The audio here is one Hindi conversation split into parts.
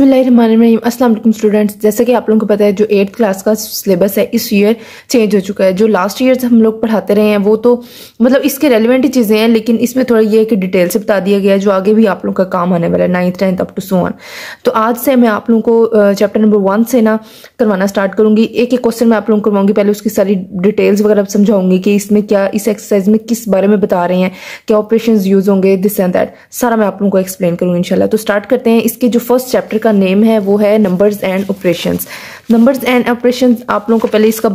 बिस्मिल्लाहिर्रहमानिर्रहीम। अस्सलाम वालेकुम स्टूडेंट्स, जैसा कि आप लोगों को पता है जो 8th क्लास का सिलेबस है इस ईयर चेंज हो चुका है। जो लास्ट ईयर से हम लोग पढ़ाते रहे हैं वो तो मतलब इसके रेलिवेंट ही चीज़ें हैं, लेकिन इसमें थोड़ा ये है कि डिटेल से बता दिया गया है जो आगे भी आप लोगों का काम आने वाला है 9th 10th up to so on. तो आज से मैं आप लोगों को चैप्टर नंबर 1 से ना करवाना स्टार्ट करूंगी। एक एक क्वेश्चन मैं आप लोगों को करवाऊंगी, पहले उसकी सारी डिटेल्स वगैरह समझाऊंगी कि इसमें क्या, इस एक्सरसाइज में किस बारे में बता रहे हैं, क्या ऑपरेशन यूज होंगे, दिस एंड दैट सारा मैं आप लोगों को एक्सप्लेन करूंगी इंशाल्लाह। तो स्टार्ट करते हैं। इसके जो फर्स्ट चैप्टर का नेम है वो है numbers and operations. Numbers and operations आप लोगों को पहले इसका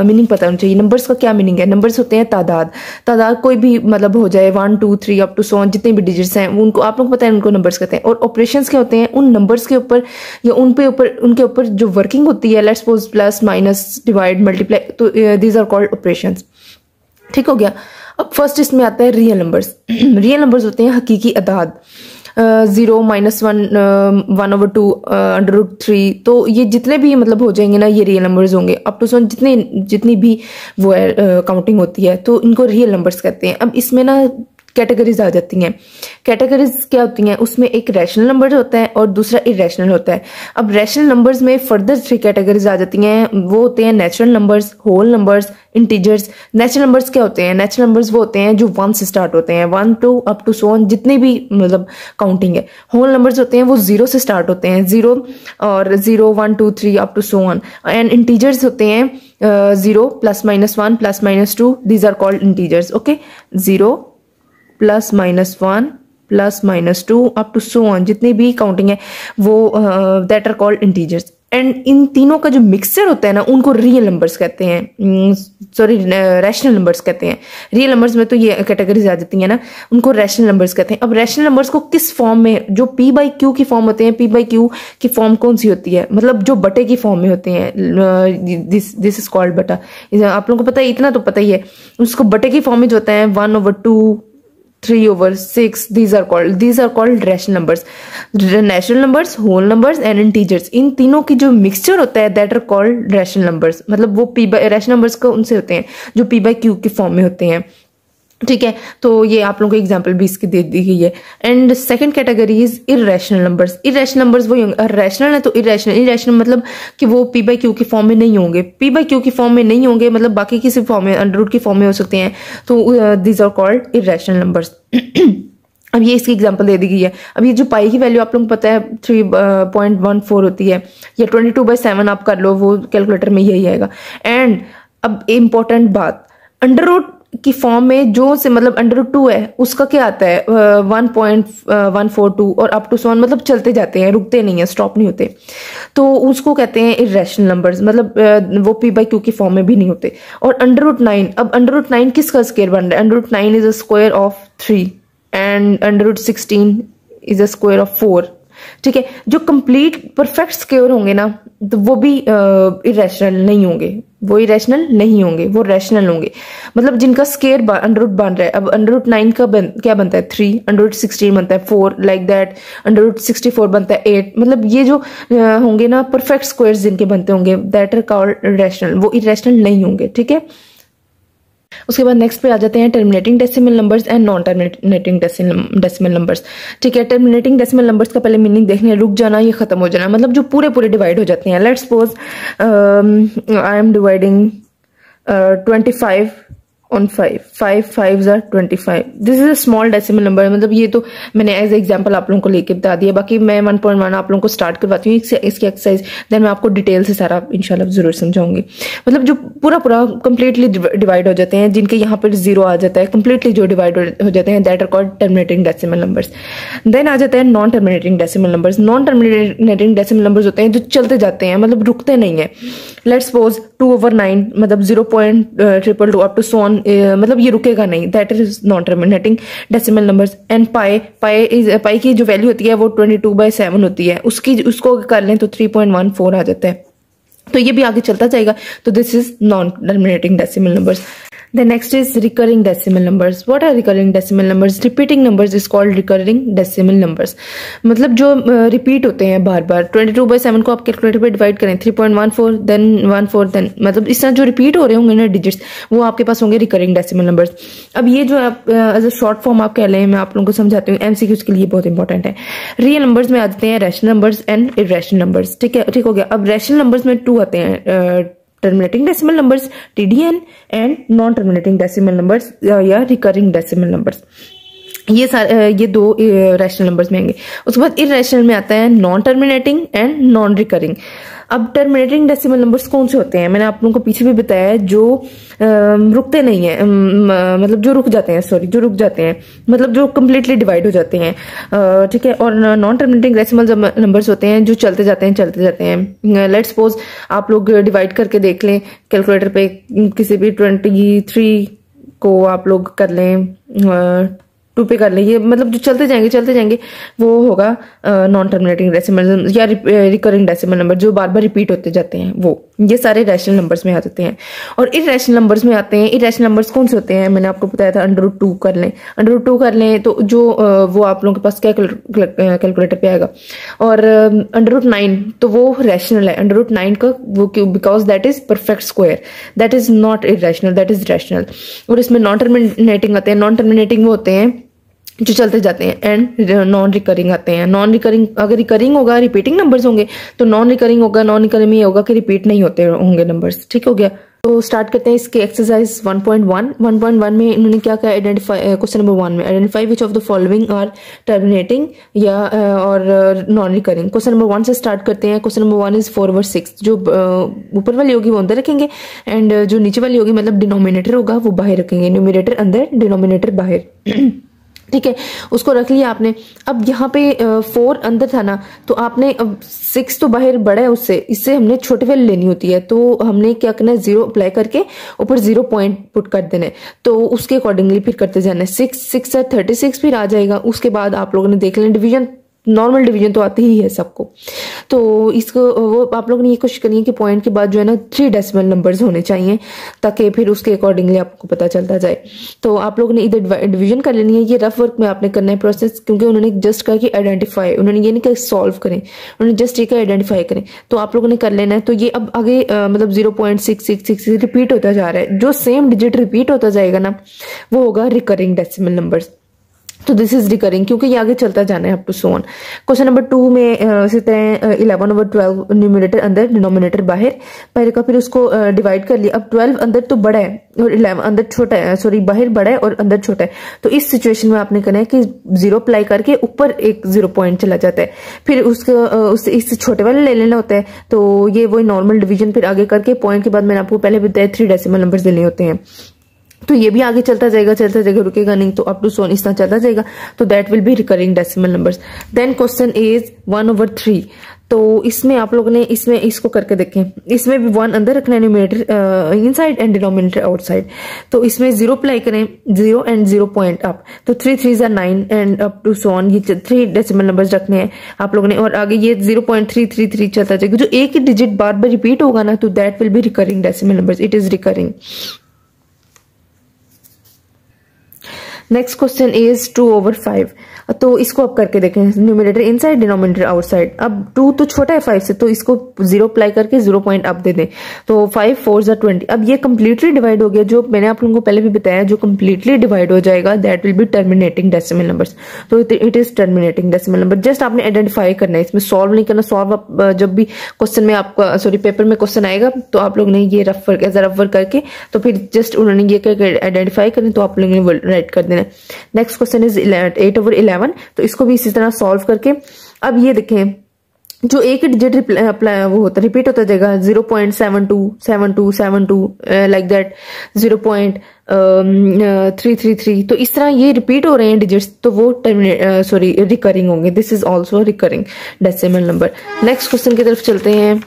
मीनिंग पता होना चाहिए। नंबर्स का क्या मीनिंग है? नंबर्स होते हैं तादाद। तादाद कोई भी मतलब हो जाए 1 2 3 अप टू सो ऑन, जितने भी डिजिट्स हैं उनको आप लोगों को पता है, उनको नंबर्स कहते हैं। और ऑपरेशंस क्या होते हैं? उन नंबर्स के ऊपर या उनके ऊपर जो वर्किंग होती है, let's suppose plus minus divide multiply, तो दीज आर कॉल्ड ऑपरेशंस। ठीक हो गया। अब फर्स्ट इसमें आता है रियल नंबर्स। रियल नंबर्स होते हैं हकीकी अदाद। 0 -1 1/2 √3, तो ये जितने भी मतलब हो जाएंगे ना ये रियल नंबर्स होंगे। अप टू सन जितनी भी वो है काउंटिंग होती है तो इनको रियल नंबर्स कहते हैं। अब इसमें ना कैटेगरीज आ जाती हैं। कैटेगरीज क्या होती हैं? उसमें एक रैशनल नंबर होता है और दूसरा इरेशनल होता है। अब रैशनल नंबर्स में फर्दर 3 कैटेगरीज आ जाती हैं। वो होते हैं natural numbers, whole numbers, integers. Natural numbers क्या होते हैं? नेचुरल नंबर्स वो होते हैं जो 1 से स्टार्ट होते हैं, 1 2 अप टू सो ऑन, जितनी भी मतलब काउंटिंग है। होल नंबर्स होते हैं वो 0 से स्टार्ट होते हैं, 0 और 0 1 2 3 up to so on. And integers होते हैं 0 +-1 +-2, these are called integers. Okay, 0 +-1 +-2 up to so on, जितनी भी काउंटिंग है वो that are called integers. And इन तीनों का जो मिक्सचर होता है ना उनको रियल नंबर्स कहते हैं, सॉरी रैशनल नंबर्स कहते हैं। रियल नंबर्स में तो ये कैटेगरीज आ जाती है ना, उनको रैशनल नंबर्स कहते हैं। अब रैशनल नंबर्स को किस फॉर्म में, जो p/q की फॉर्म होते हैं, p/q की फॉर्म कौन सी होती है? मतलब जो बटे की फॉर्म में होते हैं, दिस इज कॉल्ड बटा। आप लोगों को पता है, इतना तो पता ही है। उसको बटे की फॉर्म में जो होता है 1/2 3/6, these are called rational numbers. Natural numbers, whole numbers and integers, इन तीनों की जो मिक्सचर होता है that are called rational numbers। मतलब वो rational numbers को उनसे होते हैं जो p/q की फॉर्म में होते हैं। ठीक है, तो ये आप लोगों को एग्जांपल भी इसकी दे दी गई है। And second category is irrational numbers. Irrational numbers वो रैशनल है तो इरेशनल मतलब कि वो p/q की फॉर्म में नहीं होंगे। p/q की फॉर्म में नहीं होंगे मतलब बाकी किसी फॉर्म में, अंडर रूट की फॉर्म में हो सकते हैं, तो these are called irrational numbers. अब ये इसकी एग्जांपल दे दी गई है। अब ये जो पाई की वैल्यू आप लोगों को पता है 3.14 होती है, या 22/7 आप कर लो, वो कैलकुलेटर में यही आएगा। एंड अब इम्पोर्टेंट बात, अंडर रूट की फॉर्म में जो से मतलब √2 है उसका क्या आता है 1.142 और अप टू सो मतलब चलते जाते हैं, रुकते नहीं है, स्टॉप नहीं होते, तो उसको कहते हैं इरेशनल नंबर्स। मतलब वो p/q की फॉर्म में भी नहीं होते। और √9, अब √9 किसका स्क्वायर बन रहा है? √9 is a square of 3 and √16 is a square of 4। ठीक है, जो कंप्लीट परफेक्ट स्क्वायर होंगे ना तो वो भी इरेशनल नहीं होंगे, वो इरेशनल नहीं होंगे, वो रैशनल होंगे। मतलब जिनका स्क्वायर अंडर रूट बन रहा है। अब अंडर रूट 9 का क्या बनता है 3, अंडर रूट 16 बनता है 4, लाइक दैट। अंडर रूट 64 बनता है 8। मतलब ये जो होंगे ना परफेक्ट स्क्वायर्स जिनके बनते होंगे दैट आर कॉल्ड रैशनल, वो इरेशनल नहीं होंगे। ठीक है, उसके बाद नेक्स्ट पे आ जाते हैं terminating decimal numbers and non terminating decimal numbers. ठीक है, टर्मिनेटिंग डेसिमल नंबर्स का पहले मीनिंग देखने, रुक जाना, ये खत्म हो जाना, मतलब जो पूरे डिवाइड हो जाते हैं। Let's suppose I am dividing 25 on 5, 5 5s are 25। This is a small decimal number. मतलब ये तो मैंने एज एग्जांपल आप लोगों को लेके बता दिया। बाकी मैं 1.1 आप लोगों को स्टार्ट करवाती हूँ इसकी एक्सरसाइज, देन मैं आपको डिटेल से सारा इंशाल्लाह जरूर समझाऊंगी। मतलब जो पूरा कंप्लीटली डिवाइड हो जाते हैं, जिनके यहाँ पर 0 आ जाता है, कंप्लीटली जो डिवाइड हो जाते हैं that are called terminating decimal numbers. Then आ जाता है non terminating decimal numbers. Non terminating decimal numbers होते हैं जो चलते जाते हैं, मतलब रुकते नहीं है। लेट्स सपोज 2/9 मतलब 0.222 अप टू सो ऑन, मतलब ये रुकेगा नहीं, that is non terminating decimal numbers. And pi की जो वैल्यू होती है वो 22/7 होती है, उसको कर लें तो 3.14 आ जाता है, तो ये भी आगे चलता जाएगा, तो this is non terminating decimal numbers. The next is recurring decimal numbers. What are recurring decimal numbers? Repeating numbers is called recurring decimal numbers. मतलब जो रिपीट होते हैं बार बार 22/7 को आप कैलकुलेटर पे डिवाइड करें 3.14 देन 14 देन मतलब इस तरह जो रिपीट हो रहे होंगे ना डिजिट्स वो आपके पास होंगे रिकरिंग डेसिमल नंबर्स। अब ये जो आप एज अ शॉर्ट फॉर्म आप कह लें मैं आप लोगों को समझाती हूँ, एमसीक्यूज के लिए बहुत इंपॉर्टेंट है। रियल नंबर्स में आते हैं rational numbers and irrational numbers. ठीक है, ठीक हो गया। अब रैशनल नंबर्स में 2 आते हैं, terminating decimal numbers TDN and non terminating decimal numbers या रिकरिंग डेसिमल नंबर्स। ये 2 रैशनल नंबर्स में आएंगे। उसके बाद इरेशनल में आता है non terminating and non recurring. अब टर्मिनेटिंग डेसिमल नंबर्स कौन से होते हैं? मैंने आप लोगों को पीछे भी बताया है, जो रुकते नहीं है, मतलब जो रुक जाते हैं, मतलब जो कम्प्लीटली डिवाइड हो जाते हैं। ठीक है। और नॉन टर्मिनेटिंग डेसिमल नंबर्स होते हैं जो चलते जाते हैं। लेट्स सपोज आप लोग डिवाइड करके देख लें कैलकुलेटर पे, किसी भी 23 को आप लोग कर लें 2 पे कर लें, ये मतलब जो चलते जाएंगे वो होगा नॉन टर्मिनेटिंग डेसिमल या रिकरिंग डेसिमल नंबर, जो बार बार रिपीट होते जाते हैं वो। ये सारे रैशनल नंबर्स में आ जाते हैं। और इरेशनल नंबर्स में आते हैं। इरेशनल नंबर्स कौन से होते हैं? मैंने आपको बताया था √2 कर लें तो जो वो आप लोगों के पास क्या कैलकुलेटर पे आएगा। और √9 तो वो रैशनल है। √9 का वो क्यों? Because that is perfect square, that is not irrational, that is rational. और इसमें नॉन टर्मिनेटिंग आते हैं। नॉन टर्मिनेटिंग वो होते हैं जो चलते जाते हैं। एंड नॉन रिकरिंग आते हैं। नॉन रिकरिंग, अगर रिकरिंग होगा रिपीटिंग नंबर्स होंगे, तो नॉन रिकरिंग होगा, नॉन रिकरिंग में ये होगा कि रिपीट नहीं होते होंगे नंबर्स। ठीक हो गया। तो स्टार्ट करते हैं इसके एक्सरसाइज 1.1 में इन्होंने क्या कहा? आइडेंटिफाई, क्वेश्चन नंबर 1 में identify which of the following are terminating या और नॉन रिकरिंग। क्वेश्चन नंबर 1 से स्टार्ट करते हैं। Question number 1 is 4/6। जो ऊपर वाली होगी वो अंदर रखेंगे एंड जो नीचे वाली होगी मतलब डिनोमिनेटर होगा वो बाहर रखेंगे। न्यूमरेटर अंदर, डिनोमिनेटर बाहर। ठीक है, उसको रख लिया आपने। अब यहाँ पे 4 अंदर था ना, तो आपने अब 6 तो बाहर बड़ा है उससे, इससे हमने छोटे वाली लेनी होती है। तो हमने क्या करना है? 0 अप्लाई करके ऊपर 0 पॉइंट पुट कर देना है। तो उसके अकॉर्डिंगली फिर करते जाना है। 6 है 36 फिर आ जाएगा। उसके बाद आप लोगों ने देख लेना डिवीजन, नॉर्मल डिवीजन तो आती ही है सबको। तो इसको वो आप लोगों ने ये कोशिश करनी है कि पॉइंट के बाद जो है ना 3 डेसिमल नंबर्स होने चाहिए, ताकि फिर उसके अकॉर्डिंगली आपको पता चलता जाए। तो आप लोगों ने इधर डिवीजन कर लेनी है। ये रफ वर्क में आपने करना है प्रोसेस, क्योंकि उन्होंने जस्ट कहा कि आइडेंटिफाई, उन्होंने ये नहीं कहा सॉल्व करें, उन्होंने जस्ट ये कहा आइडेंटिफाई करें। तो आप लोगों ने कर लेना है। तो ये अब आगे मतलब 0.666 रिपीट होता जा रहा है। जो सेम डिजिट रिपीट होता जाएगा ना वो होगा रिकरिंग डेसिमल नंबर्स। तो दिस इज रिकरिंग, क्योंकि ये आगे चलता जाना है up to so on. Question number 2 में इसी तरह 11/12 न्यूमरेटर अंदर, डिनोमिनेटर बाहर का, फिर उसको डिवाइड कर लिया। अब 12 अंदर तो बड़ा है और 11 अंदर छोटा है, सॉरी बाहर बड़ा है और अंदर छोटा है। तो इस सिचुएशन में आपने करना है कि 0 अप्लाई करके ऊपर एक 0 पॉइंट चला जाता है। फिर उसके इससे छोटे वाले ले लेना होता है। तो ये वही नॉर्मल डिवीजन फिर आगे करके पॉइंट के बाद मैंने आपको पहले बताया 3 डेसिमल नंबर्स लेने होते हैं। तो ये भी आगे चलता जाएगा, रुकेगा नहीं। तो अप टू सो इस तरह चलता जाएगा। तो that will be recurring decimal numbers. Then question is 1/3। तो इसमें आप लोगों ने इसको करके देखें। इसमें भी 1 अंदर रखना है, numerator inside and denominator outside. तो इसमें 0 अप्लाई करें, 0 एंड 0 पॉइंट अप। तो 3 3s 9 and up to so on. ये 3 डेसिमल नंबर्स रखने हैं आप लोगों ने। और आगे ये 0.333 चलता जाएगा। जो एक ही डिजिट बार बार रिपीट होगा ना, तो that will be recurring decimal numbers, it is recurring. Next question is 2/5। तो इसको आप करके देखें, न्यूमरेटर इनसाइड, डिनोमिनेटर आउटसाइड। अब 2 तो छोटा है 5 से, तो इसको 0 अप्लाई करके 0 पॉइंट अप दे दें। तो 5 4s 20। अब ये कंप्लीटली डिवाइड हो गया। जो मैंने आप लोगों को पहले भी बताया, जो कंप्लीटली डिवाइड हो जाएगा that will be terminating decimal numbers. तो it is terminating decimal number. Just आपने आइडेंटिफाई करना है, इसमें सॉल्व नहीं करना। सॉल्व जब भी क्वेश्चन में आपका पेपर में क्वेश्चन आएगा तो आप लोग ने ये रफ वर्क करके तो फिर जस्ट उन्होंने ये करके आइडेंटिफाई करना, तो आप लोगों ने राइट कर देना। Next question is 8/11। तो इसको भी इसी तरह सॉल्व करके अब ये देखें, जो एक डिजिट वो होता रिपीट होता जाएगा 0.727272 लाइक दैट, 0.333। तो इस तरह ये रिपीट हो रहे हैं डिजिट्स, तो वो रिकरिंग होंगे। This is also recurring decimal number. Next question की तरफ चलते हैं।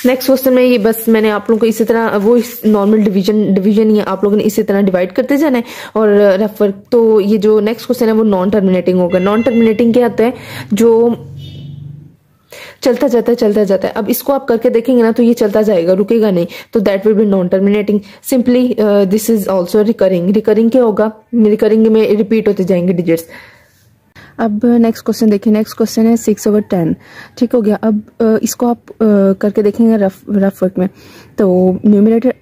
नेक्स्ट क्वेश्चन में ये बस मैंने आप लोगों को इसी तरह वो नॉर्मल डिवीजन ही आप लोगों ने इसी तरह डिवाइड करते जाना है और रेफर। तो ये जो नेक्स्ट क्वेश्चन है वो नॉन टर्मिनेटिंग होगा। नॉन टर्मिनेटिंग क्या आता है? जो चलता जाता है। अब इसको आप करके देखेंगे ना तो ये चलता जाएगा, रुकेगा नहीं, तो that will B non terminating. Simply this is also recurring. Recurring क्या होगा, रिकरिंग में रिपीट होते जाएंगे डिजिट्स। अब नेक्स्ट क्वेश्चन देखिए, नेक्स्ट क्वेश्चन है 6/10। ठीक हो गया। अब इसको आप करके देखेंगे रफ वर्क में, तो न्यूमिनेटर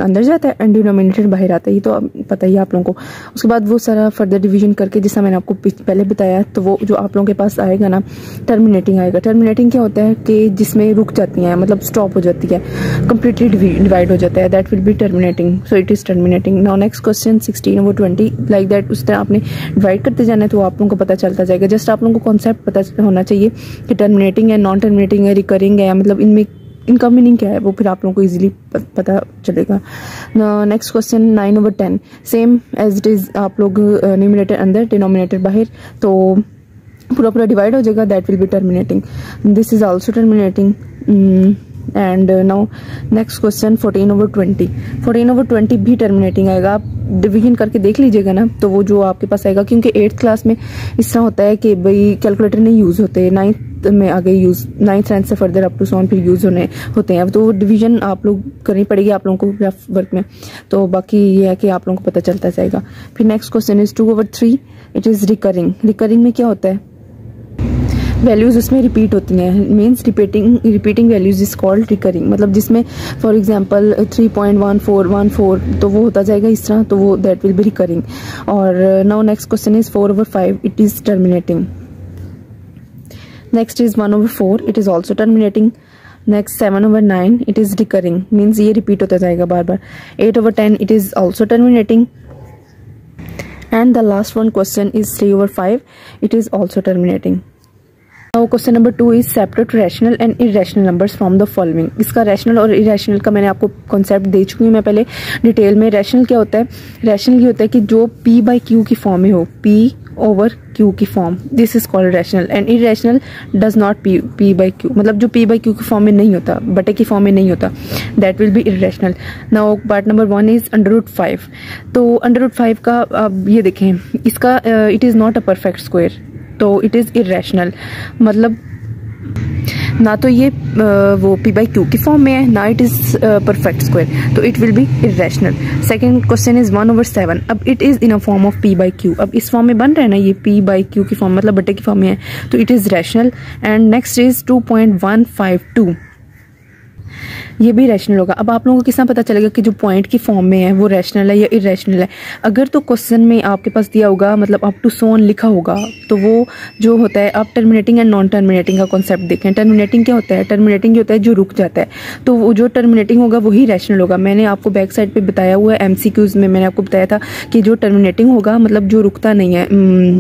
अंदर जाता है एंड डिनोमिनेटर बाहर आता है, ये तो पता ही है आप लोगों को। उसके बाद वो सारा फर्दर डिवीजन करके, जैसा मैंने आपको पहले बताया, तो वो जो आप लोगों के पास आएगा ना, टर्मिनेटिंग आएगा। टर्मिनेटिंग क्या होता है कि जिसमें रुक जाती है, मतलब स्टॉप हो जाती है, कंप्लीटली डिवाइड हो जाता है, that will be terminating. So it is terminating. Now next question 16/20 like that. उस तरह आपने डिवाइड करते जाना है तो आप लोगों को पता चलता जाएगा। जस्ट आप लोगों को कॉन्सेप्ट पता होना चाहिए कि टर्मिनेटिंग है, नॉन टर्मिनेटिंग है, रिकरिंग है, मतलब इनका मीनिंग क्या है वो फिर आप लोगों को इजीली पता चलेगा। Next question 9/10 same as it is. आप लोग न्यूमिनेटर अंदर डिनोमिनेटर बाहर, तो पूरा डिवाइड हो जाएगा, that will be terminating. This is also terminating. And now next question 14/20। 14/20 भी टर्मिनेटिंग आएगा। आप डिवीजन करके देख लीजिएगा ना, तो वो जो आपके पास आएगा, क्योंकि 8th क्लास में इस तरह होता है कि भाई कैलकुलेटर नहीं यूज होते, 9th में आगे यूज, 9th 10th से फर्दर अप टू सॉन फिर यूज होते हैं। अब तो डिवीजन आप लोग करनी पड़ेगी आप लोगों को रफ वर्क में, तो बाकी ये है कि आप लोगों को पता चलता जाएगा। फिर next question is 2/3। It is recurring. Recurring में क्या होता है, वैल्यूज उसमें रिपीट होती हैं, means repeating values is called recurring. मतलब जिसमें फॉर एग्जांपल 3.1414 तो वो होता जाएगा इस तरह, तो वो दैट विल बी रिकरिंग। और now next question is 4/5। It is terminating. Next is 1/4। It is also terminating. Next 7/9। It is recurring, means ये रिपीट होता जाएगा बार बार। 8/10। It is also terminating. And the last one question is 3/5। It is also terminating. Now question number 2 is separate rational and irrational numbers from the following. इसका रैशनल और इरेशनल का मैंने आपको कॉन्सेप्ट दे चुकी हूँ मैं पहले डिटेल में। रैशनल क्या होता है, रैशनल ये होता है कि जो P/Q की फॉर्म में हो, P/Q की form, this is called rational. And irrational does not P/Q, मतलब जो P/Q की फॉर्म में नहीं होता, बटे की फॉर्म में नहीं होता, that will B irrational. Now part number 1 is √5। तो √5 का अब ये देखें, इसका it is not a perfect square, तो इट इज इरेशनल। मतलब ना तो ये वो P/Q की फॉर्म में है, ना इट इज परफेक्ट स्क्वायर, तो it will be irrational. Second question is 1/7। अब it is in a form of P/Q। अब इस फॉर्म में बन रहा है ना ये P/Q की फॉर्म, मतलब बटे की फॉर्म में है, तो it is rational. And next is 2.152। ये भी रैशनल होगा। अब आप लोगों को किस तरह पता चलेगा कि जो पॉइंट की फॉर्म में है वो रैशनल है या इरेशनल है? अगर तो क्वेश्चन में आपके पास दिया होगा, मतलब अप टू सो ऑन लिखा होगा, तो वो जो होता है, आप टर्मिनेटिंग एंड नॉन टर्मिनेटिंग का कॉन्सेप्ट देखें। टर्मिनेटिंग क्या होता है, टर्मिनेटिंग जो होता है जो रुक जाता है, तो वो जो टर्मिनेटिंग होगा वही रैशनल होगा। मैंने आपको बैक साइड पे बताया हुआ है, MCQs में मैंने आपको बताया था कि जो टर्मिनेटिंग होगा, मतलब जो रुकता नहीं है,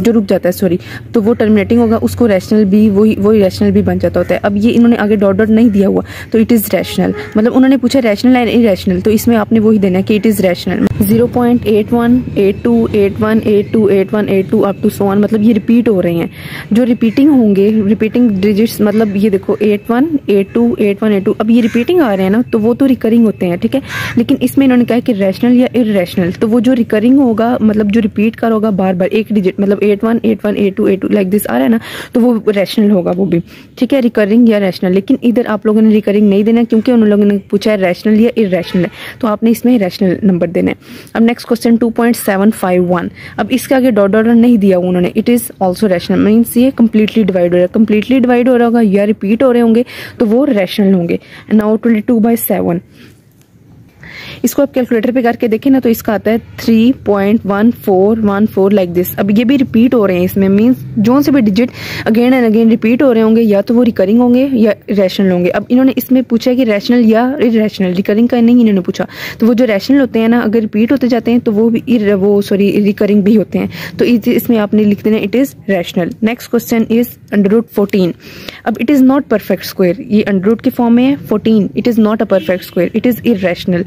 जो रुक जाता है सॉरी, तो वो टर्मिनेटिंग होगा, उसको रैशनल भी वही रैशनल भी बन जाता होता है। अब ये इन्होंने आगे डॉट डॉट नहीं दिया हुआ, तो इट इज रैशनल। मतलब उन्होंने पूछा रैशनल एंड इरेशनल, तो इसमें आपने वही देना है कि it is rational. 0.81, 82, 81, 82, 81, 82 up to so on, मतलब ये रिपीट हो रहे हैं। जो रिपीटिंग होंगे, रिपीटिंग डिजिट्स, मतलब ये देखो 81, 82, 81, 82, अब ये रिपीटिंग आ रहे हैं ना, तो वो तो रिकरिंग होते हैं, ठीक है। लेकिन इसमें इन्होंने कहा कि रैशनल या इरेशनल, तो वो जो रिकरिंग होगा, मतलब जो रिपीट कर होगा बार बार एक डिजिट, मतलब 81, 81, 82, 82 लाइक दिस आ रहा है ना, तो वो रैशनल होगा वो भी, ठीक है, रिकरिंग या रैशनल। लेकिन इधर आप लोगों ने रिकरिंग नहीं देना, क्योंकि उन लोगों ने पूछा है रैशनल या इरेशनल है, तो आपने इसमें रैशनल नंबर देना है। अब नेक्स्ट क्वेश्चन 2.751। अब इसके आगे डॉट डॉट नहीं दिया उन्होंने, it is also rational, means ये कंप्लीटली डिवाइड हो रहा है। कंप्लीटली डिवाइड हो रहा होगा या रिपीट हो रहे होंगे, तो वो रैशनल होंगे। नाउ 22/7। इसको आप कैलकुलेटर पे करके देखें ना, तो इसका आता है 3.1414 लाइक दिस। अब ये भी रिपीट हो रहे हैं इसमें, मींस जो से भी digit again and again repeat हो रहे होंगे, या तो वो रिकरिंग होंगे या रैशनल होंगे। अब इन्होंने इसमें पूछा है कि रैशनल या इरेशनल, रिकरिंग का नहीं इन्होंने पूछा। तो वो जो रैशनल होते हैं ना, अगर रिपीट होते जाते हैं तो वो भी रिकरिंग भी होते हैं, तो इसमें आपने लिख देना it is rational. Next question is √14। अब it is not perfect square, ये अंडर की फॉर्म में है 14, it is not a perfect square, it is irrational,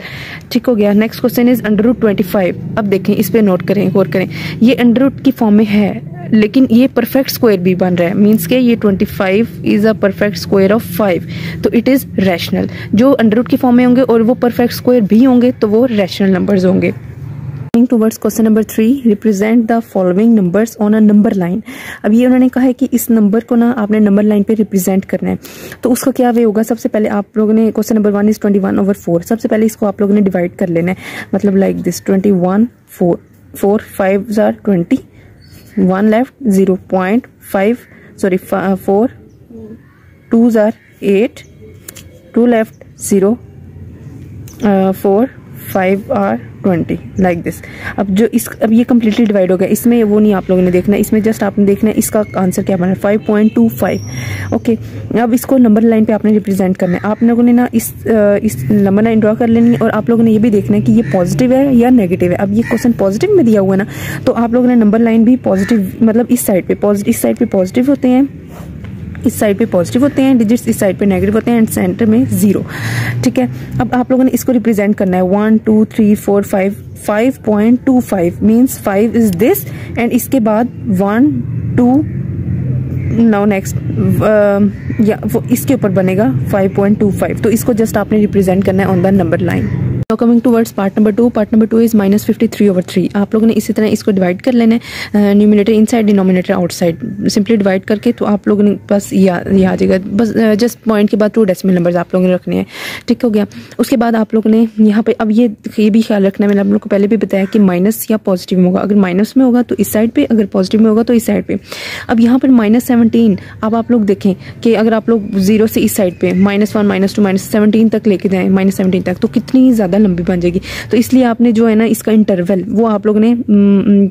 ठीक हो गया। Next question is √25। अब देखें, इस पे नोट करें, गौर करें, ये अंडर की फॉर्म में है, लेकिन ये परफेक्ट स्क्वायर भी बन रहा है, मींस के ये 25 is a perfect square of 5, तो इट इज रैशनल। जो अंडर की फॉर्म में होंगे और वो परफेक्ट स्क्वायर भी होंगे, तो वो रैशनल नंबर्स होंगे। Towards question number 3, represent the following numbers on a number line. अब ये उन्होंने कहा है कि इस नंबर को ना आपने नंबर लाइन पे रिप्रेजेंट करना है। तो उसका क्या वे होगा, सबसे पहले आप लोगों ने क्वेश्चन नंबर 1 इज 21/4, सबसे पहले इसको आप लोगों ने डिवाइड कर लेना है, मतलब like this 21 4 5 are 20, 1 left 0.5 sorry 4 2s are 8, 2 left 0 4 5 are 20 like this. अब ये कम्प्लीटली डिवाइड हो गया, इसमें वो नहीं आप लोगों ने देखना है, इसमें जस्ट आपने देखना है इसका आंसर क्या बना है 5.25। ओके, अब इसको नंबर लाइन पे आपने रिप्रेजेंट करना है। आप लोगों ने ना इस नंबर लाइन ड्रॉ कर लेनी है और आप लोगों ने ये भी देखना है कि ये पॉजिटिव है या नेगेटिव है। अब ये क्वेश्चन पॉजिटिव में दिया हुआ है ना, तो आप लोगों ने नंबर लाइन भी पॉजिटिव, मतलब इस साइड पे पॉजिटिव होते हैं, इस साइड पे पॉजिटिव होते हैं डिजिट्स, इस साइड पे नेगेटिव होते हैं एंड सेंटर में 0। ठीक है, अब आप लोगों ने इसको रिप्रेजेंट करना है 1 2 3 4 5 5.25 मीन्स 5 इज दिस एंड इसके बाद 1 2 नाउ नेक्स्ट या वो इसके ऊपर बनेगा 5.25। तो इसको जस्ट आपने रिप्रेजेंट करना है on the number line. Now coming towards part number 2, part number 2 is -53/3। आप लोगों ने इसी तरह इसको डिवाइड कर लेना है, numerator inside denominator outside, simply divide करके तो आप लोगों ने बस ये आ जाएगा, बस जस्ट पॉइंट के बाद 2 डेसिमल नंबर्स आप लोगों ने रखने हैं। ठीक हो गया, उसके बाद आप लोगों ने यहाँ पे अब ये भी ख्याल रखना है, मैंने आप लोगों को पहले भी बताया कि माइनस या पॉजिटिव में होगा, अगर माइनस में होगा तो इस साइड पे, अगर पॉजिटिव में होगा तो इस साइड पे। अब यहाँ पर -17, अब आप लोग देखें कि अगर आप लोग 0 से इस साइड पे -1 -2 -17 तक लेके जाएं, -17 तक, तो कितनी ज्यादा लंबी बन जाएगी। तो इसलिए आपने जो है ना इसका इंटरवल वो आप लोगों ने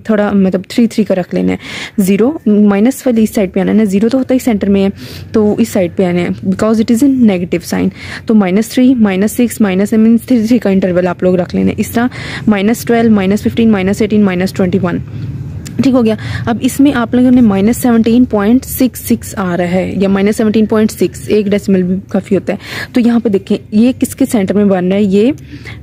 थोड़ा मतलब 3 का रख लेना है। 0 माइनस वाली इस साइड पे आना है ना, 0 तो होता ही सेंटर में है तो इस साइड पे आना है because it is in negative sign. तो -3 -6 -3 का इंटरवल आप लोग रख लेना है। इस तरह -12 -15 -18 -21। ठीक हो गया, अब इसमें आप लोगों ने -17.66 आ रहा है या -17.6, एक डेसिमल भी काफी होता है। तो यहाँ पे देखें ये किसके सेंटर में बन रहा है, ये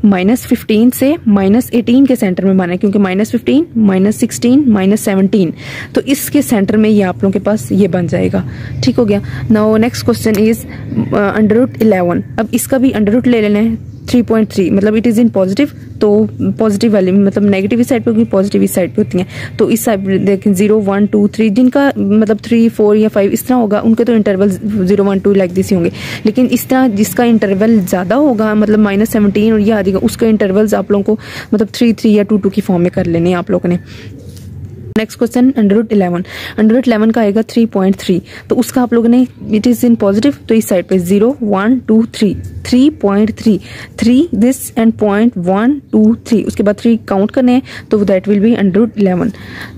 -15 से -18 के सेंटर में बना है, क्योंकि -15 -16 -17, तो इसके सेंटर में ये आप लोगों के पास ये बन जाएगा। ठीक हो गया, नाउ नेक्स्ट क्वेश्चन इज √11। अब इसका भी अंडर ले लेना है 3.3, मतलब इट इज इन पॉजिटिव, तो पॉजिटिव वाले मतलब नेगेटिव इस साइड पे होगी, पॉजिटिव इस साइड पे होती हैं। तो इस साइड देखें 0 1 2 3, जिनका मतलब 3 4 या 5 इस तरह होगा उनके तो इंटरवल 0 1 2 लाइक दिस ही होंगे, लेकिन इस तरह जिसका इंटरवल ज्यादा होगा मतलब -17 और ये आ जाएगा, उसका इंटरवल्स आप लोगों को मतलब 3 3 या 2 2 की फॉर्म में कर लेने हैं आप लोगों ने। नेक्स्ट क्वेश्चन √11 का आएगा 3.3, तो उसका आप लोगों ने इट इज इन पॉजिटिव, तो इस साइड पे 0 1 2 3 3.3 3 दिस एंड 0.1 2 3, उसके बाद 3 काउंट करने हैं तो that will B √11।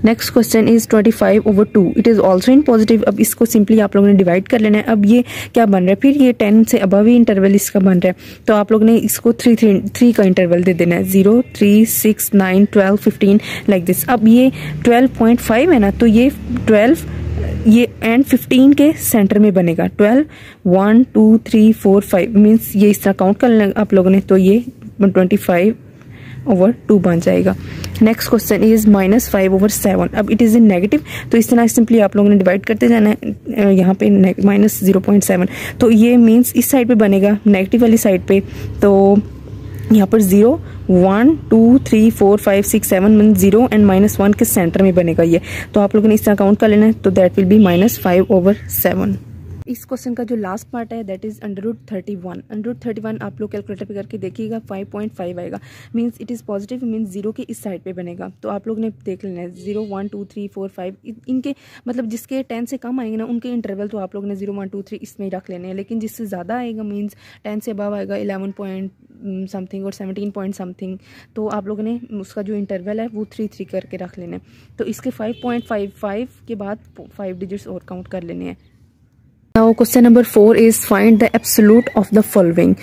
Next question is 25/2, it is also in positive. अब इसको सिंपली आप लोगों ने डिवाइड कर लेना है। अब ये क्या बन रहा है, फिर ये 10 से अबव ही इंटरवल इसका बन रहा है, तो आप लोगों ने इसको 3 का इंटरवल दे देना है, 0 3 6 9 12 15 लाइक दिस। अब ये 12.5 है ना, तो ये 12 ये एंड 15 के सेंटर में बनेगा। 12 1 2 3 4 5 मीन्स ये इस तरह काउंट कर लेना आप लोगों ने, तो ये 25/2 बन जाएगा। Next question is -5/7। अब इट इज इन नेगेटिव, तो इस तरह सिंपली आप लोगों ने डिवाइड करते जाना है, यहाँ पे -0.7, तो ये मीन्स इस साइड पे बनेगा नेगेटिव वाली साइड पे, तो यहाँ पर 0 1 2 3 4 5 6 7 मीन 0 एंड -1 के सेंटर में बनेगा ये, तो आप लोगों ने इस तरह काउंट कर लेना है, तो दैट विल बी -5/7। इस क्वेश्चन का जो लास्ट पार्ट है दैट इज √31 आप लोग कैलकुलेटर पे करके देखिएगा 5.5 आएगा, means it is positive, means 0 के इस साइड पे बनेगा। तो आप लोग ने देख लेना है 0 1 2 3 4 5 इनके मतलब जिसके 10 से कम आएंगे ना उनके इंटरवल तो आप लोग ने 0 1 2 3 इसमें ही रख लेने हैं, लेकिन जिससे ज़्यादा आएगा मींस 10 से अबव आएगा 11 पॉइंट समथिंग और 17 पॉइंट समथिंग, तो आप लोगों ने उसका जो इंटरवल है वो 3 3 करके रख लेने। तो इसके 5.55 के बाद 5 डिजिट्स और काउंट कर लेने हैं। Now question number 4 is find the absolute of the following।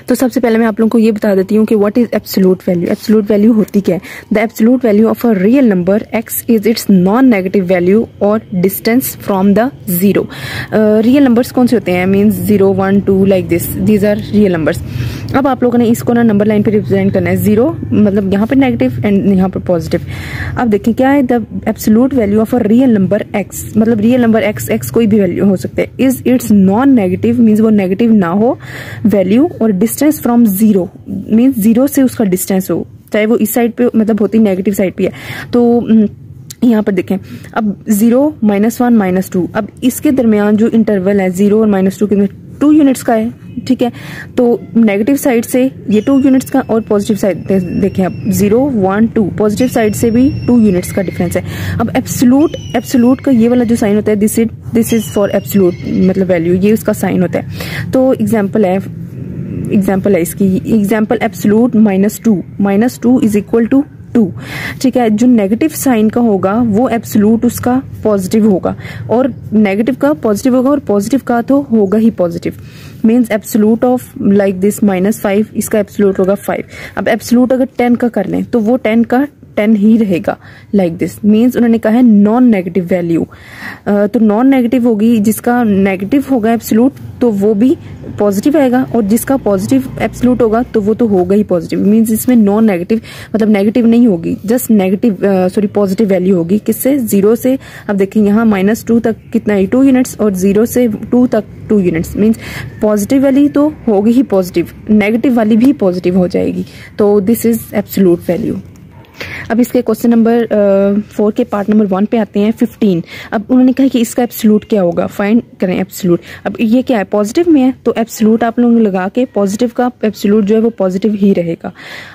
तो सबसे पहले मैं आप लोगों को ये बता देती हूँ कि what is absolute value. Absolute value होती क्या है? The absolute value of a real number x is its non negative value और distance from the zero. Real numbers कौन से होते हैं? Means 0 1 2 like this, these are real numbers. अब आप लोगों ने इसको ना नंबर लाइन पे रिप्रेजेंट करना है, 0 मतलब यहाँ पे नेगेटिव एंड यहाँ पर पॉजिटिव। अब देखें क्या है, the absolute value of a real number x, मतलब रियल नंबर x कोई भी वैल्यू हो सकता है, is its non negative means वो नेगेटिव ना हो वैल्यू, और डिस्टेंस फ्रॉम जीरो मीन्स 0 से उसका डिस्टेंस हो, चाहे वो इस साइड पे मतलब होती नेगेटिव साइड पे है। तो यहाँ पर देखें, अब 0, -1, -2, अब इसके दरमियान जो इंटरवल है 0 और -2 के 2 यूनिट्स का है, ठीक है। तो नेगेटिव साइड से ये 2 यूनिट्स का और पॉजिटिव साइड देखें अब 0, 1, 2 पॉजिटिव साइड से भी 2 यूनिट्स का डिफरेंस है। अब एब्सोल्यूट का ये वाला जो साइन होता है दिस इज फॉर एब्सोल्यूट मतलब वैल्यू, ये उसका साइन होता है। तो एग्जाम्पल है इसकी, example absolute -2 is equal to 2, ठीक है। जो नेगेटिव साइन का होगा वो एब्सोल्यूट उसका पॉजिटिव होगा, और नेगेटिव का पॉजिटिव होगा, और पॉजिटिव का तो होगा ही positive. Means absolute of like this -5, इसका एब्सोल्यूट होगा 5। अब एब्सोल्यूट अगर 10 का कर लें तो वो 10 का 10 ही रहेगा लाइक दिस। मीन्स उन्होंने कहा है नॉन नेगेटिव वैल्यू, तो नॉन नेगेटिव होगी, जिसका नेगेटिव होगा एब्सोल्यूट तो वो भी पॉजिटिव आएगा, और जिसका पॉजिटिव एब्सोल्यूट होगा तो वो तो होगा ही पॉजिटिव। मीन्स इसमें नॉन नेगेटिव मतलब नेगेटिव नहीं होगी, जस्ट नेगेटिव पॉजिटिव वैल्यू होगी। किससे? 0 से। अब देखिए यहाँ -2 तक कितना है 2 यूनिट्स, और 0 से 2 तक 2 यूनिट्स। मीन्स पॉजिटिव वाली तो होगी ही पॉजिटिव, नेगेटिव वाली भी पॉजिटिव हो जाएगी। तो दिस इज एब्सोल्यूट वैल्यू। अब इसके क्वेश्चन नंबर 4 के पार्ट नंबर 1 पे आते हैं 15। अब उन्होंने कहा कि इसका एब्सोल्यूट क्या होगा, फाइंड करें एब्सोल्यूट। अब ये क्या है, पॉजिटिव में है, तो एब्सोल्यूट आप लोग लगा के पॉजिटिव का एब्सोल्यूट जो है वो पॉजिटिव ही रहेगा।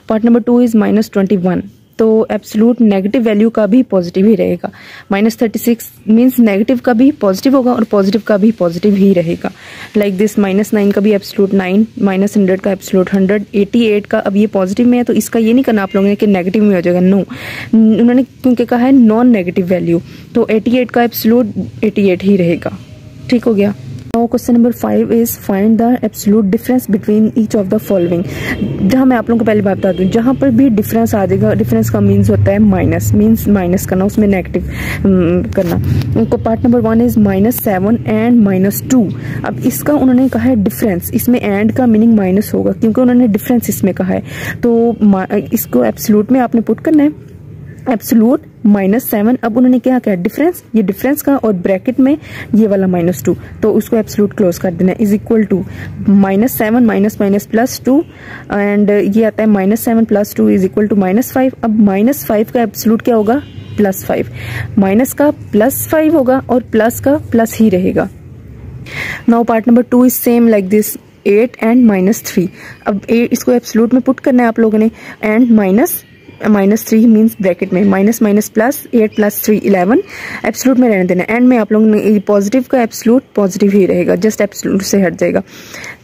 पार्ट नंबर 2 इज -21, तो एब्सोल्यूट नेगेटिव वैल्यू का भी पॉजिटिव ही रहेगा। -36 मीन्स नेगेटिव का भी पॉजिटिव होगा और पॉजिटिव का भी पॉजिटिव ही रहेगा लाइक दिस। -9 का भी एब्सोल्यूट 9, -100 का एब्सोल्यूट 100, 88 का अब ये पॉजिटिव में है तो इसका ये नहीं करना आप लोगों ने कि नेगेटिव में हो जाएगा, नो। उन्होंने क्योंकि कहा है नॉन नेगेटिव वैल्यू, तो 88 का एब्सोल्यूट 88 ही रहेगा, ठीक हो गया। Question number 5 is find the absolute difference between each of the following. जहां मैं आप लोगों को पहले बात बता दूं, जहां पर भी डिफरेंस आ जाएगा, डिफरेंस का मीन्स होता है माइनस, मीन्स माइनस करना, उसमें नेगेटिव करना। उनको पार्ट नंबर 1 इज -7 एंड -2। अब इसका उन्होंने कहा है डिफरेंस, इसमें एंड का मीनिंग माइनस होगा क्योंकि उन्होंने डिफरेंस इसमें कहा है। तो इसको एब्सोल्यूट में आपने पुट करना है, एब्सोल्यूट -7। अब उन्होंने क्या कहा डिफरेंस, ये डिफरेंस का, और ब्रैकेट में ये वाला -2, तो उसको एब्सोल्यूट क्लोज कर देना, is equal to -7 minus +2, and ये आता है -7 +2 इज इक्वल टू -5। अब -5 का एब्सोल्यूट क्या होगा, +5, माइनस का +5 होगा और प्लस का प्लस ही रहेगा। Now part number 2 is same like this, 8 and -3। अब इसको एब्सोल्यूट में पुट करना है आप लोगों ने, एंड -3 मीन्स ब्रैकेट में माइनस प्लस 8 + 3 11, एब्सोल्यूट में रहने देना। एंड में आप लोगों ने पॉजिटिव का एब्सोल्यूट पॉजिटिव ही रहेगा, जस्ट एब्सोल्यूट से हट जाएगा।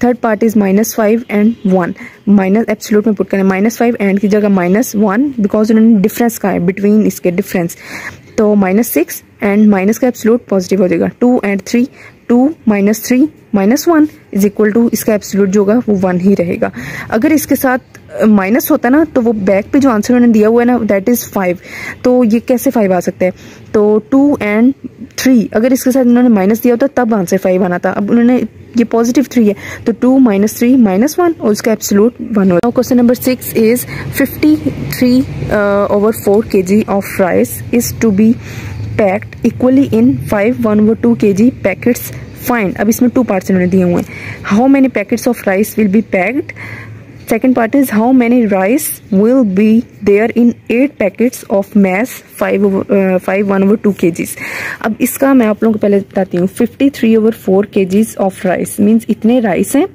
Third part is -5 and 1, minus absolute में पुट करना है, -5 एंड की जगह -1 बिकॉज उन्होंने डिफरेंस कहा है बिटवीन इसके डिफरेंस, तो -6 एंड माइनस का एब्सोल्यूट पॉजिटिव हो जाएगा। 2 एंड 3, 2 -3 -1 इज इक्वल टू इसका एब्सोल्यूट जो होगा वो 1 ही रहेगा। अगर इसके साथ माइनस होता ना तो वो बैक पे जो आंसर उन्होंने दिया हुआ है ना दैट इज 5, तो ये कैसे 5 आ सकता है, तो 2 एंड 3 अगर इसके साथ उन्होंने माइनस दिया होता तब आंसर 5 आना था। अब उन्होंने ये पॉजिटिव 3 है तो 2 -3 -1 और उसका एब्सोल्यूट 1 होगा। Question number 6 is 53/4 kg of rice is to be packed equally in 5 1/2 kg packets, find. अब इसमें 2 पार्ट्स इन्होंने दिए हुए हैं, how many packets of rice will be packed. Second part is how many rice will be there in 8 packets of mass 5 1/2 kgs। अब इसका मैं आप लोगों को पहले बताती हूँ। 53/4 kgs of rice मीन्स इतने राइस हैं,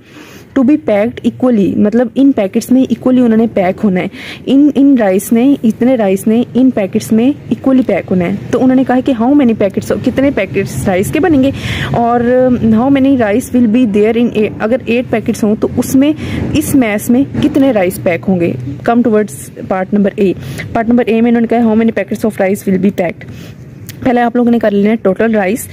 टू बी पैक्ड इक्वली मतलब इन पैकेट्स में इक्वली उन्होंने पैक होना है। इन राइस ने, इतने राइस ने इन पैकेट्स में इक्वली पैक होना है। तो उन्होंने कहा कि हाउ मेनी पैकेट्स, कितने पैकेट्स राइस के बनेंगे, और how many rice will be there in, अगर 8 पैकेट्स हों तो उसमें इस मैस में कितने राइस पैक होंगे। Come towards part number A. Part number A में उन्होंने कहा how many packets of rice will be packed. पहले आप लोगों ने कर लेना है टोटल राइस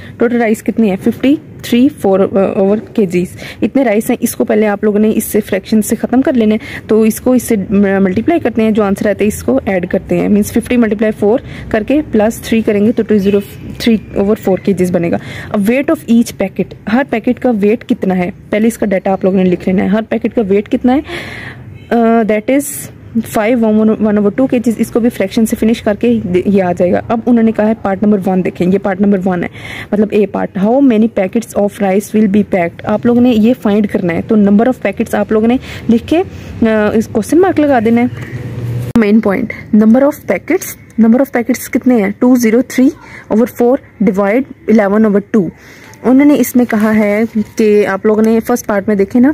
कितनी है 53/4 kgs, इतने राइस हैं। इसको पहले आप लोगों ने इससे फ्रैक्शन से खत्म कर लेना है, तो इसको इससे मल्टीप्लाई करते हैं, जो आंसर आता है इसको ऐड करते हैं। मींस 50 × 4 करके +3 करेंगे तो 203/4 kgs बनेगा। अब weight of each packet, her packet का वेट कितना है, पहले इसका डाटा आप लोगों ने लिख लेना है। हर पैकेट का वेट कितना है, दैट इज 5 1/2 kgs। इसको भी फ्रैक्शन से फिनिश करके ये आ जाएगा। अब उन्होंने कहा है पार्ट नंबर 1 देखें, ये पार्ट नंबर 1 है मतलब A part, how many packets of rice will be packed. आप लोगों ने ये फाइंड करना है, तो नंबर ऑफ पैकेट्स आप लोगों ने लिख के इस क्वेश्चन मार्क लगा देना है। Main point, number of packets कितने हैं 203/4 डिवाइड 11/2। उन्होंने इसमें कहा है कि आप लोगों ने फर्स्ट पार्ट में देखे ना,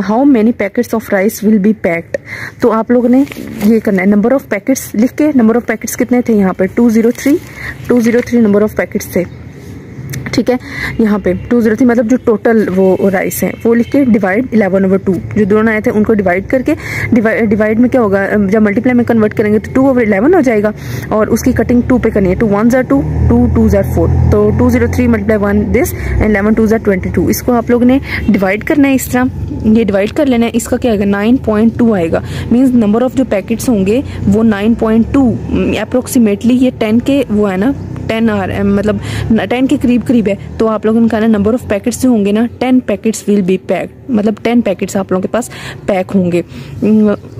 how many packets of rice will be packed, तो आप लोगों ने ये करना है नंबर ऑफ पैकेट्स लिख के, नंबर ऑफ पैकेट्स कितने थे यहाँ पे 203 नंबर ऑफ पैकेट्स थे, ठीक है। यहाँ पे 203 मतलब जो टोटल वो राइस है वो लिख के डिवाइड 11/2, जो दोनों आए थे उनको डिवाइड करके, डिवाइड में क्या होगा, जब मल्टीप्लाई में कन्वर्ट करेंगे तो 2/11 हो जाएगा, और उसकी कटिंग 2 पे करनी है, 2 1s are 2, 2 2s are 4, तो 203 × 1 दिस एंड 11 2s are 22। इसको आप लोग ने डिवाइड करना है इस तरह, ये डिवाइड कर लेना है, इसका क्या आएगा 9.2 आएगा, मीन्स नंबर ऑफ जो पैकेट्स होंगे वो 9.2 अप्रोक्सीमेटली, ये 10 के वो है ना, 10 मतलब 10 के करीब है, तो आप लोगों ने कहा ना नंबर ऑफ पैकेट्स जो होंगे ना 10 पैकेट्स विल बी पैक्ड, मतलब 10 पैकेट्स आप लोगों के पास पैक होंगे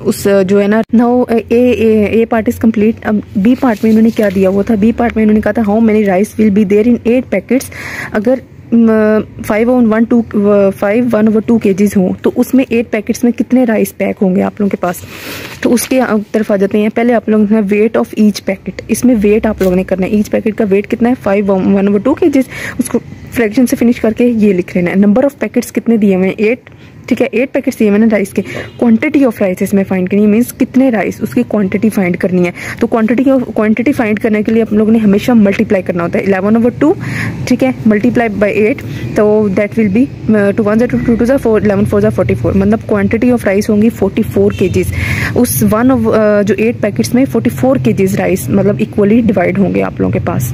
उस जो है ना। Now A part is complete. अब बी पार्ट में इन्होंने क्या दिया हुआ था, बी पार्ट में इन्होंने कहा था how many rice will be there in 8 packets, अगर 5/2 kgs हो तो उसमें 8 पैकेट्स में कितने राइस पैक होंगे आप लोगों के पास, तो उसके तरफ आ जाते हैं। पहले आप लोगों ने वेट ऑफ ईच पैकेट, इसमें वेट आप लोगों ने करना है, ईच पैकेट का वेट कितना है 5/1/2 kgs, उसको फ्रैक्शन से फिनिश करके ये लिख लेना है। नंबर ऑफ पैकेट्स कितने दिए हुए हैं 8, ठीक है, 8 पैकेट्स दिए मैंने राइस के। क्वांटिटी ऑफ राइस इसमें फाइंड करनी है, मीन्स कितने राइस, उसकी क्वांटिटी फाइंड करनी है। तो क्वांटिटी फाइंड करने के लिए आप लोगों ने हमेशा मल्टीप्लाई करना होता है 11/2, ठीक है, मल्टीप्लाई बाय 8, तो that will B 2 1s are 2, 2 2s are 4, 11 4s are 44, मतलब क्वांटिटी ऑफ राइस होंगी 44 kgs। उस जो 8 पैकेट्स में 44 kgs राइस मतलब इक्वली डिवाइड होंगे आप लोगों के पास।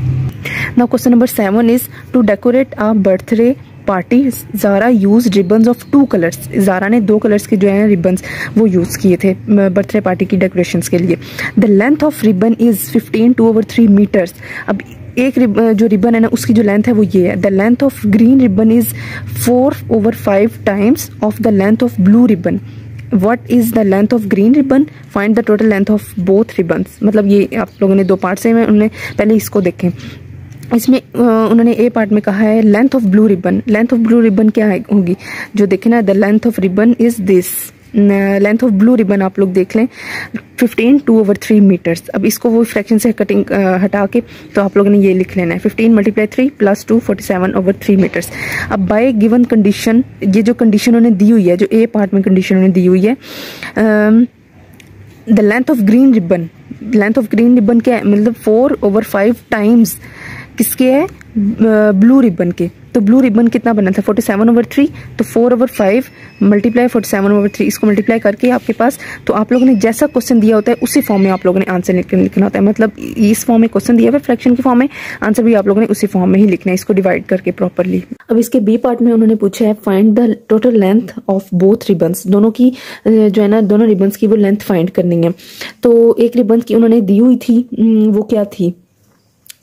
Now question number 7 is to decorate a birthday party Zara use ribbons of 2 colours. Zara ने 2 कलर्स के जो है रिबन्स वो यूज़ किए थे बर्थडे पार्टी की डेकोरेशंस के लिए। The length of ribbon is 15 2/3 metres. अब एक जो रिबन है ना उसकी जो लेंथ है वो ये है। The length of green ribbon is 4/5 times of the length of blue ribbon. What is the length of green ribbon? Find the total length of both ribbons। मतलब ये आप लोगों ने 2 पार्ट से उन्होंने पहले इसको देखें। इसमें उन्होंने ए पार्ट में कहा है length of blue ribbon. Length of blue ribbon क्या होगी, जो देखें ना, the length of ribbon is this. Length of blue ribbon आप लोग देख लें 15 2/3 मीटर्स। अब इसको वो फ्रैक्शन से कटिंग हटा के तो आप लोगों ने ये लिख लेना है 15 × 3 + 2 47/3 मीटर्स। अब बाय गिवन कंडीशन, ये जो कंडीशन उन्होंने दी हुई है, जो ए पार्ट में कंडीशन उन्होंने दी हुई है, the length of green ribbon, length of green ribbon क्या है, मतलब 4/5 टाइम्स किसके है, ब्लू रिबन के। तो ब्लू रिबन कितना बना था 47/3, तो 4/5 मल्टीप्लाई 47/3, इसको मल्टीप्लाई करके आपके पास, तो आप लोगों ने जैसा क्वेश्चन दिया होता है उसी फॉर्म में आप लोगों ने आंसर लिखना होता है। मतलब इस फॉर्म में क्वेश्चन दिया हुआ है फ्रैक्शन के फॉर्म में, आंसर भी आप लोगों ने उसी फॉर्म में ही लिखना है, इसको डिवाइड करके प्रॉपरली। अब इसके बी पार्ट में उन्होंने पूछा है find the total length of both ribbons. दोनों की जो है ना, दोनों रिबन्स की वो लेंथ फाइंड करनी है। तो एक रिबन की उन्होंने दी हुई थी, वो क्या थी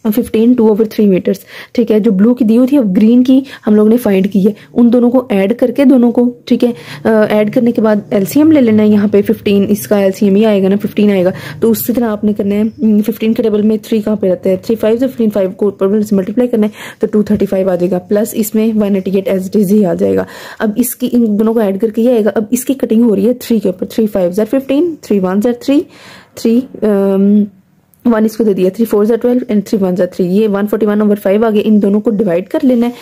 15 2/3 मीटर्स, ठीक है। जो ब्लू की दी हुई थी, अब ग्रीन की हम लोग ने फाइंड की है। उन दोनों को ऐड करके, दोनों को, ठीक है, ऐड करने के बाद एलसीएम ले लेना है। यहाँ पे 15, इसका एलसीएम ही आएगा ना 15 आएगा, तो उसी तरह आपने करना है। 15 के टेबल में 3 कहाँ पे रहता है, 3 5 से 15 5 को ऊपर से मल्टीप्लाई करना है तो 235 आ जाएगा, प्लस इसमें 188 एज इट इज ही आ जाएगा। अब इसकी इन दोनों को ऐड करके ये आएगा। अब इसकी कटिंग हो रही है 3 के ऊपर, 3 5s are 15, 3 1s are 3, 1 इसको दे दिया, 3 4s are 12 and 3 1s are 3, ये 141/5 आ गया। इन दोनों को डिवाइड कर लेना है,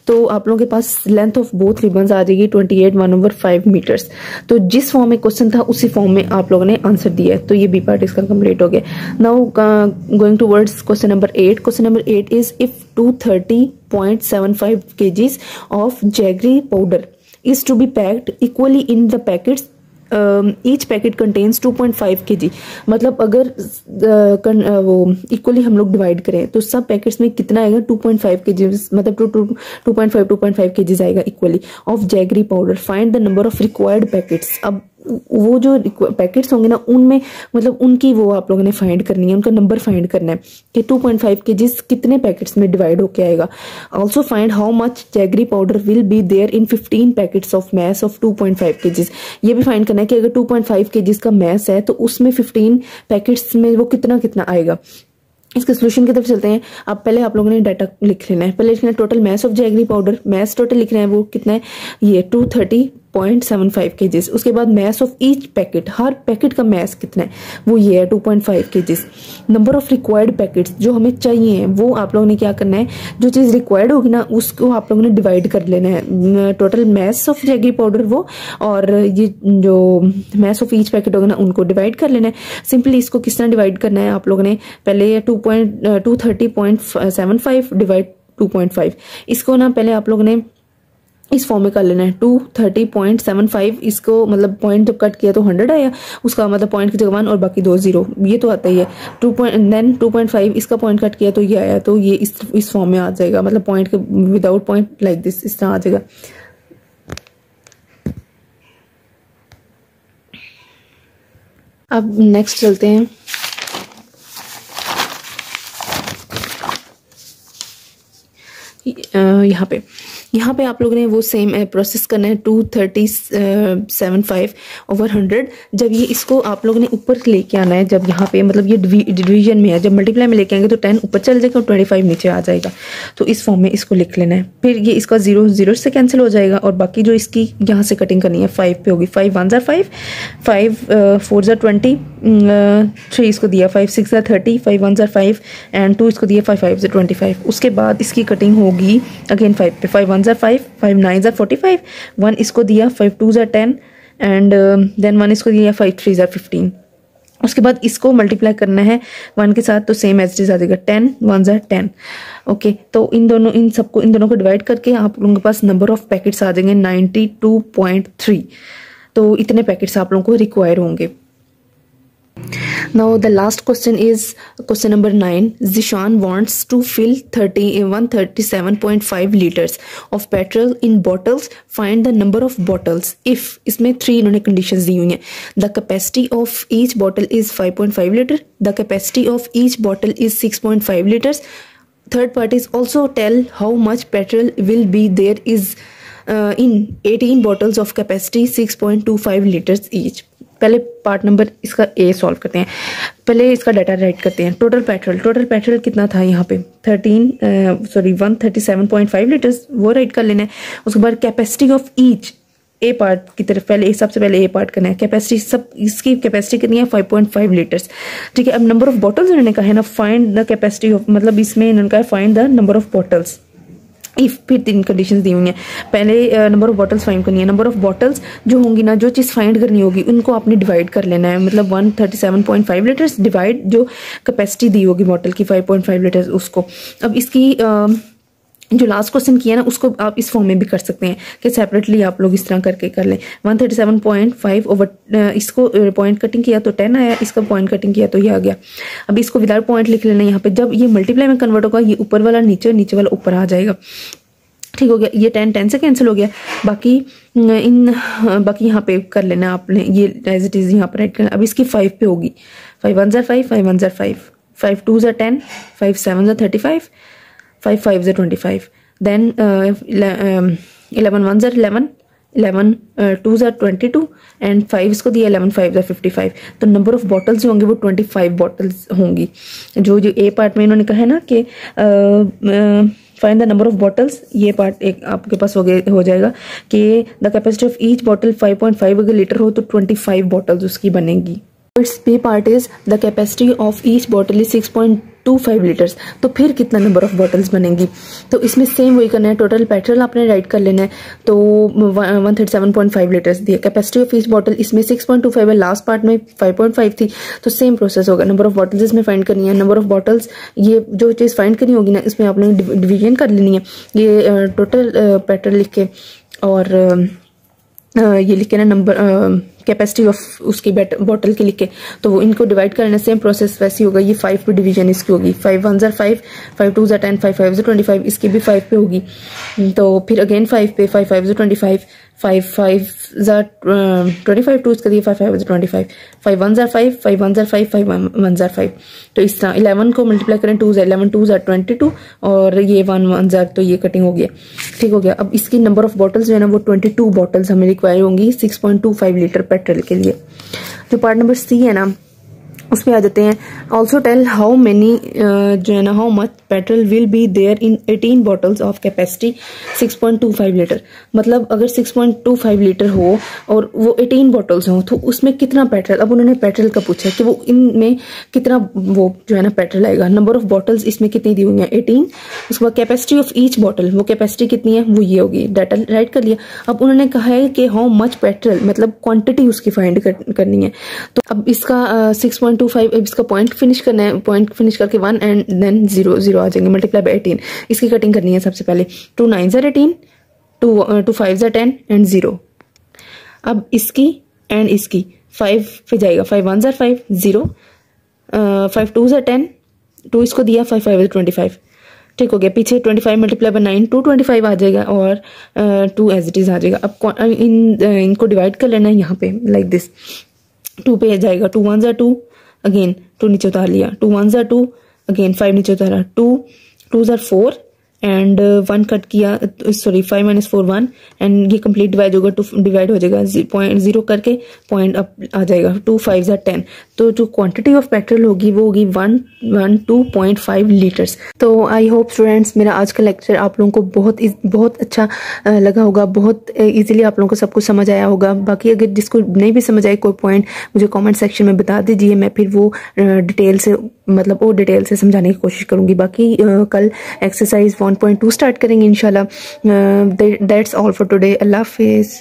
तो आप लोगों के पास लेंथ ऑफ बोथ रिबन्स आ जाएगी 28/1/5 मीटर्स। तो जिस फॉर्म में क्वेश्चन था उसी फॉर्म में आप लोगों ने आंसर दिया है, तो ये बी पार्ट इसका कंप्लीट हो गया। Now going towards question number 8। Question number 8 is if 230.75 kgs of jaggery powder is to be packed equally in the packets, each packet contains 2.5 kg। मतलब अगर वो इक्वली हम लोग डिवाइड करें तो सब पैकेट्स में कितना आएगा 2.5 kg, मतलब 2.5 kg आएगा equally of jaggery powder. Find the number of required packets. अब वो जो पैकेट्स होंगे ना उनमें, मतलब उनकी वो आप लोगों ने फाइंड करनी है, उनका नंबर फाइंड करना है कि 2.5 kg कितने पैकेट्स में डिवाइड होके आएगा। Also find how much jaggery powder will be there in 15 packets of mass of 2.5 kg। ये भी फाइंड करना है कि अगर 2.5 kg का मैस है तो उसमें 15 पैकेट्स में वो कितना कितना आएगा। इसके सोल्यूशन की तरफ चलते हैं। अब पहले आप लोगों ने डाटा लिख लेना है। पहले लिखना है total mass of jaggery powder, mass total लिखना है वो कितना है, ये 230 2.75 kgs। उसके बाद mass of each packet, her packet का मैस कितना है वो ये है 2.5 kgs। Number of required packets जो हमें चाहिए हैं वो आप लोगों ने क्या करना है, जो चीज़ रिक्वायर्ड होगी ना उसको आप लोगों ने डिवाइड कर लेना है, total mass of jaggery powder वो, और ये जो मैस ऑफ ईच पैकेट होगा ना उनको डिवाइड कर लेना है। सिंपली इसको किस तरह डिवाइड करना है, आप लोगों ने पहले 230.75 डिवाइड 2.5, इसको ना पहले आप लोगों ने इस फॉर्म में कर लेना है 230.75, इसको मतलब पॉइंट जब कट किया तो 100 आया, उसका मतलब पॉइंट की जगह 1 और बाकी 2 0, ये तो आता ही है। 2.5 इसका पॉइंट कट किया तो ये आया, तो ये इस फॉर्म में आ जाएगा, मतलब पॉइंट के विदाउट पॉइंट लाइक दिस, इस तरह आ जाएगा। अब नेक्स्ट चलते हैं। यहाँ पे आप लोगों ने वो सेम प्रोसेस करना है 230.75 ओवर 100। जब ये इसको आप लोगों ने ऊपर लेके आना है, जब यहाँ पे मतलब ये डिवीजन में है, जब मल्टीप्लाई में लेके आएंगे तो 10 ऊपर चल जाएगा और 25 नीचे आ जाएगा, तो इस फॉर्म में इसको लिख लेना है। फिर ये इसका 0 0 से कैंसिल हो जाएगा और बाकी जो इसकी यहाँ से कटिंग करनी है 5 पे होगी। 5 1 5, 5 4 20, 3 इसको दिया, 5 6 30, 5 1 5 एंड 2 इसको दिया, 5 5 25। उसके बाद इसकी कटिंग होगी अगेन 5 पे, 5 1 5, 5 9 45, 1 इसको दिया, 5 2 10 एंड देन 1 इसको दिया, 5 3 15। उसके बाद इसको मल्टीप्लाई करना है 1 के साथ, तो सेम एज इट इज आ जाएगा 10 1 10। ओके, तो इन दोनों को डिवाइड करके आप लोगों के पास नंबर ऑफ पैकेट्स आ जाएंगे 92.3। तो इतने पैकेट्स आप लोगों को रिक्वायर होंगे। Now the last question is question number 9. Zishan wants to fill 137.5 liters of petrol in bottles. Find the number of bottles if, इसमें 3 इन्होंने conditions दी हुई हैं। The capacity of each bottle is 5.5 liter. The capacity of each bottle is 6.5 liters. Third parties also tell how much petrol will be there is in 18 bottles of capacity 6.25 liters each. पहले पार्ट नंबर इसका ए सॉल्व करते हैं। पहले इसका डाटा राइट करते हैं। टोटल पेट्रोल कितना था यहाँ पे 137.5 लीटर्स, वो राइट कर लेना है। उसके बाद capacity of each, A part की तरफ पहले सबसे पहले ए पार्ट करना है। कैपेसिटी सब इसकी कैपेसिटी कितनी है 5.5 लीटर्स, ठीक है। अब नंबर ऑफ बॉटल्स इन्होंने कहा है ना फाइंड द कैपेसिटी ऑफ, मतलब इसमें इन्होंने कहा find the number of bottles if, फिर 3 कंडीशंस दी हुई हैं। पहले नंबर ऑफ बॉटल्स फाइंड करनी है। नंबर ऑफ बॉटल्स जो होंगी ना, जो चीज़ फाइंड करनी होगी उनको आपने डिवाइड कर लेना है, मतलब 137.5 लीटर्स डिवाइड जो कैपेसिटी दी होगी बॉटल की 5.5 लीटर्स उसको। अब इसकी जो लास्ट क्वेश्चन किया ना उसको आप इस फॉर्म में भी कर सकते हैं कि सेपरेटली आप लोग इस तरह करके कर लें। 137.5 ओवर इसको पॉइंट कटिंग किया तो 10 आया, इसका पॉइंट कटिंग किया तो ये आ गया। अब इसको विदाउट पॉइंट लिख लेना यहाँ पे। जब ये मल्टीप्लाई में कन्वर्ट होगा ये ऊपर वाला नीचे, नीचे वाला ऊपर आ जाएगा, ठीक हो गया। ये 10 से कैंसिल हो गया, बाकी यहाँ पे कर लेना आपने, ये एज इट इज यहाँ पर राइट करना। अब इसकी 5 पे होगी 5 1 5, 5 1 5, 5 2 10, 5 7 35, 5 5 25, then 11 1 11, 11 2 22 एंड 5 इसको दिया, 11 5 55। तो नंबर ऑफ बॉटल्स जो होंगे वो 25 बॉटल्स होंगी। जो ए पार्ट में इन्होंने कहा है ना कि find the number of bottles, ये पार्ट एक आपके पास हो जाएगा कि the capacity of each bottle 5.5 अगर लीटर हो तो 25 बॉटल्स उसकी बनेगी। It's B part is the capacity of each bottle is 6.25 litres, तो फिर कितना नंबर ऑफ बॉटल्स बनेंगी। तो इसमें सेम वही करना है, टोटल पेट्रोल आपने राइट कर लेना है। तो 137.5 लीटर्स दिया, कैपेसिटी ऑफ ईच बॉटल इसमें 6.25 है, लास्ट पार्ट में 5.5 थी, तो सेम प्रोसेस होगा। नंबर ऑफ बॉटल्स इसमें फाइंड करनी है। नंबर ऑफ बॉटल्स ये जो चीज़ फाइंड करनी होगी ना इसमें आप लोगों ने डिवीजन कर लेनी है। ये टोटल पेट्रोल लिख के और ये लिखे ना नंबर कैपेसिटी ऑफ उसकी बॉटल के लिखे, तो वो इनको डिवाइड करना सेम प्रोसेस वैसी होगा। ये 5 पे डिवीजन इसकी होगी, 5 1 5, 5 2 10, 5 5 25, इसकी भी 5 पे होगी। तो फिर अगेन 5 पे, 5 5 25, 5 5 25, 2 इसका दिया, 5 5 25, 5 1 5, 5 1 5, 5 1 5। तो इस तरह 11 को मल्टीप्लाई करें 2 11 2 22 और ये 1 1 तो ये कटिंग हो गया, ठीक हो गया। अब इसकी नंबर ऑफ बॉटल्स जो है ना वो 22 बॉटल्स हमें रिक्वायर होंगी 6.25 लीटर पेट्रोल के लिए। जो पार्ट नंबर सी है ना उसमें आ जाते हैं। ऑल्सो टेल हाउ मेनी जो है ना, how much petrol will be there in 18 bottles of capacity 6.25 litre. मतलब अगर 6.25 लीटर हो और वो 18 बॉटल्स हो तो उसमें कितना पेट्रोल, अब उन्होंने पेट्रोल का पूछा कि वो इनमें कितना वो जो है ना पेट्रोल आएगा। नंबर ऑफ बॉटल्स इसमें कितनी दी हुई है 18, उसके बाद कैपेसिटी ऑफ ईच बॉटल, वो कैपेसिटी कितनी है वो ये होगी, डाटा राइट कर लिया। अब उन्होंने कहा है कि हाउ मच पेट्रोल, मतलब क्वांटिटी उसकी फाइंड करनी है। तो अब इसका 6.25 इसका पॉइंट फिनिश करना है, पॉइंट फिनिश करके 1 एंड देन 0 आ जाएंगे, मल्टीप्लाई बाय 18। इसकी कटिंग करनी है सबसे पहले, 2 9s are 18, 2 5s are 10 and 0। अब इसकी एंड इसकी 5 पे जाएगा, 5 1s are 5 0, 5 2s are 10, 2 इसको दिया, 5 5 25, ठीक हो गया। पीछे 25 मल्टीप्लाई बाय 9 225 आ जाएगा और 2 एज इट इज आ जाएगा। अब इनको डिवाइड कर लेना है यहाँ पे लाइक दिस, 2 पे जाएगा, 2 1s are 2, अगेन 2 नीचे उतार लिया, 2 1s are 2, अगेन 5 नीचे उतारा, 2 2s are 4 एंड 1 कट किया, सॉरी 5 - 4 1, एंड ये कंप्लीट डिवाइड होगा, 2 डिवाइड हो जाएगा, 0 करके पॉइंट अप आ जाएगा, 2 5s are 10। तो जो क्वांटिटी ऑफ पेट्रोल होगी वो होगी 112.5 लीटर्स। तो आई होप स्टूडेंट्स मेरा आज का लेक्चर आप लोगों को बहुत अच्छा लगा होगा, बहुत इजीली आप लोगों को सब कुछ समझ आया होगा। बाकी अगर जिसको नहीं भी समझ आए कोई पॉइंट मुझे कमेंट सेक्शन में बता दीजिए, मैं फिर वो डिटेल से मतलब और डिटेल से समझाने की कोशिश करूंगी। बाकी कल एक्सरसाइज 1.2 स्टार्ट करेंगे इंशाल्लाह। That's all for today. अल्लाह हाफिज़।